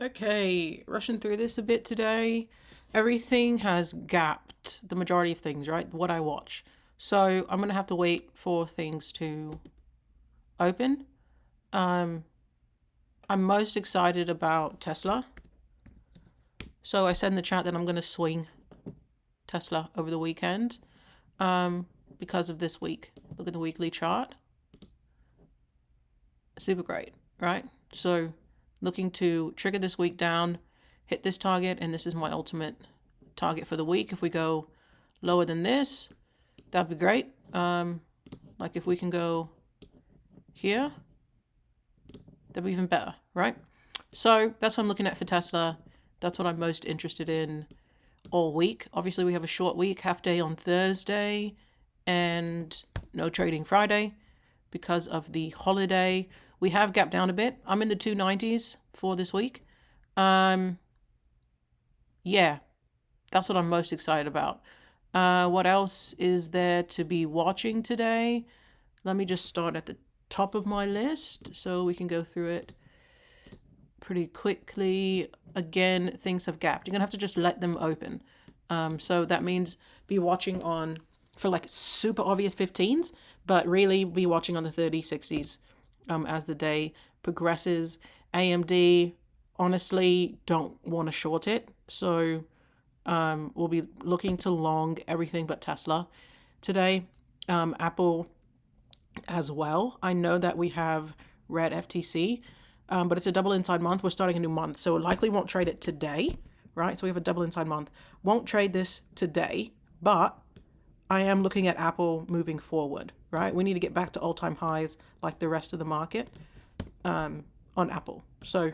Okay, rushing through this a bit today. Everything has gapped, the majority of things, right? What I watch. So I'm gonna have to wait for things to open. Um, I'm most excited about Tesla. So I said in the chat that I'm gonna swing Tesla over the weekend. Because of this week. Look at the weekly chart. Super great, right? So looking to trigger this week down, hit this target, and this is my ultimate target for the week. If we go lower than this, that'd be great. Like if we can go here, that'd be even better, right? So that's what I'm looking at for Tesla. That's what I'm most interested in all week. Obviously, we have a short week, half day on Thursday, and no trading Friday because of the holiday. We have gapped down a bit. I'm in the 290s for this week. Yeah, that's what I'm most excited about. What else is there to be watching today? Let me just start at the top of my list so we can go through it pretty quickly. Again, things have gapped. You're gonna have to just let them open. So that means be watching on for like super obvious 15s, but really be watching on the 30, 60s as the day progresses. AMD, honestly, don't want to short it. So we'll be looking to long everything but Tesla today. Apple as well. I know that we have red FTC, but it's a double inside month. We're starting a new month, so likely won't trade it today, right? So we have a double inside month. Won't trade this today, but I am looking at Apple moving forward, right? We need to get back to all-time highs like the rest of the market on Apple. So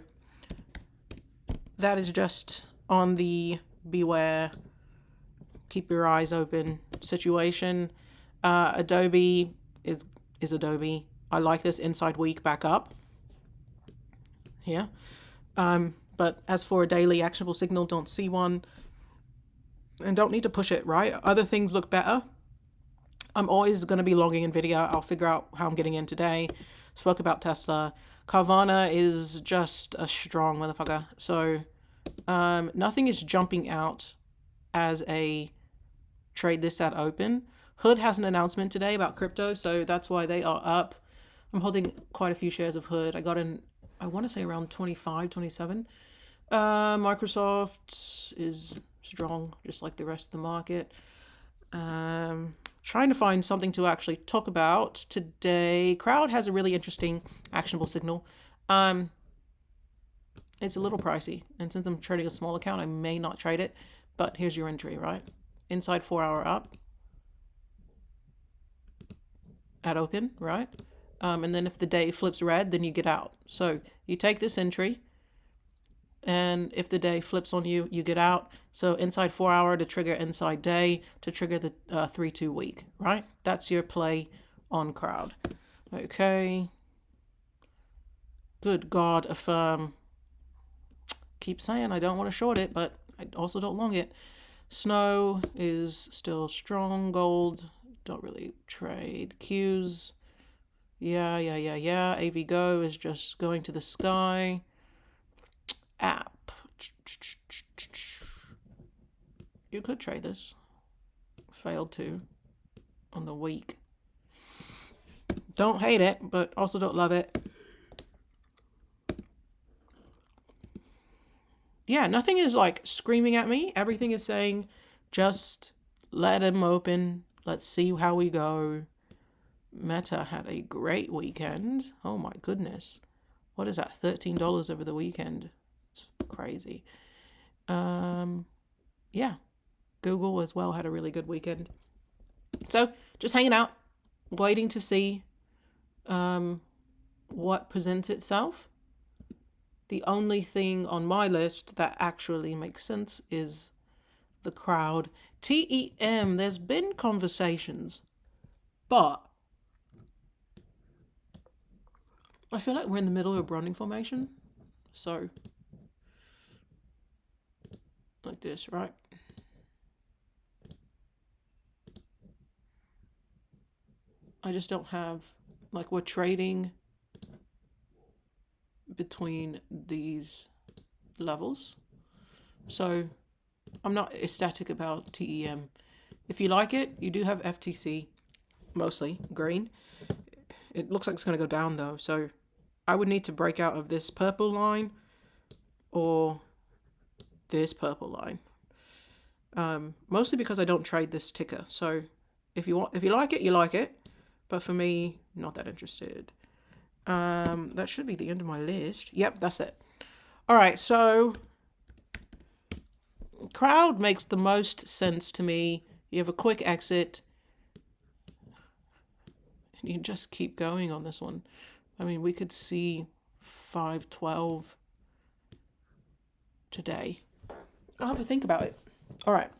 that is just on the beware, keep your eyes open situation. Adobe is Adobe. I like this inside week back up here. But as for a daily actionable signal, don't see one and don't need to push it, right? Other things look better. I'm always going to be logging NVIDIA. I'll figure out how I'm getting in today. Spoke about Tesla. Carvana is just a strong motherfucker. So nothing is jumping out as a trade this at open. Hood has an announcement today about crypto, so that's why they are up. I'm holding quite a few shares of Hood. I got in, I want to say around 25, 27. Microsoft is strong, just like the rest of the market. Trying to find something to actually talk about today. Crowd has a really interesting actionable signal. It's a little pricey, and since I'm trading a small account, I may not trade it. But here's your entry, right? Inside 4 hour up at open, right? And then if the day flips red, then you get out. So you take this entry, and if the day flips on you, you get out. So inside 4 hour to trigger inside day to trigger the 3-2 week, right? That's your play on crowd. Okay. Good God, affirm. Keep saying I don't want to short it, but I also don't long it. Snow is still strong. Gold, don't really trade. Qs, yeah. AV Go is just going to the sky. App. You could trade this. Failed to on the week. Don't hate it, but also don't love it. Yeah, nothing is like screaming at me. Everything is saying just let him open. Let's see how we go. Meta had a great weekend. Oh my goodness. What is that? $13 over the weekend. It's crazy. Yeah. Google as well had a really good weekend. So just hanging out, waiting to see what presents itself. The only thing on my list that actually makes sense is the crowd. TEM, there's been conversations, but I feel like we're in the middle of a Browning formation. So, like this, right? I just don't have, like, we're trading between these levels. So I'm not ecstatic about TEM. If you like it, you do have FTC, mostly green. It looks like it's going to go down though, so I would need to break out of this purple line or this purple line. Mostly because I don't trade this ticker. So if you like it, you like it. But for me, not that interested. That should be the end of my list. Yep, that's it. All right, so crowd makes the most sense to me. You have a quick exit. You just keep going on this one. I mean, we could see 512 today. I'll have to think about it. All right.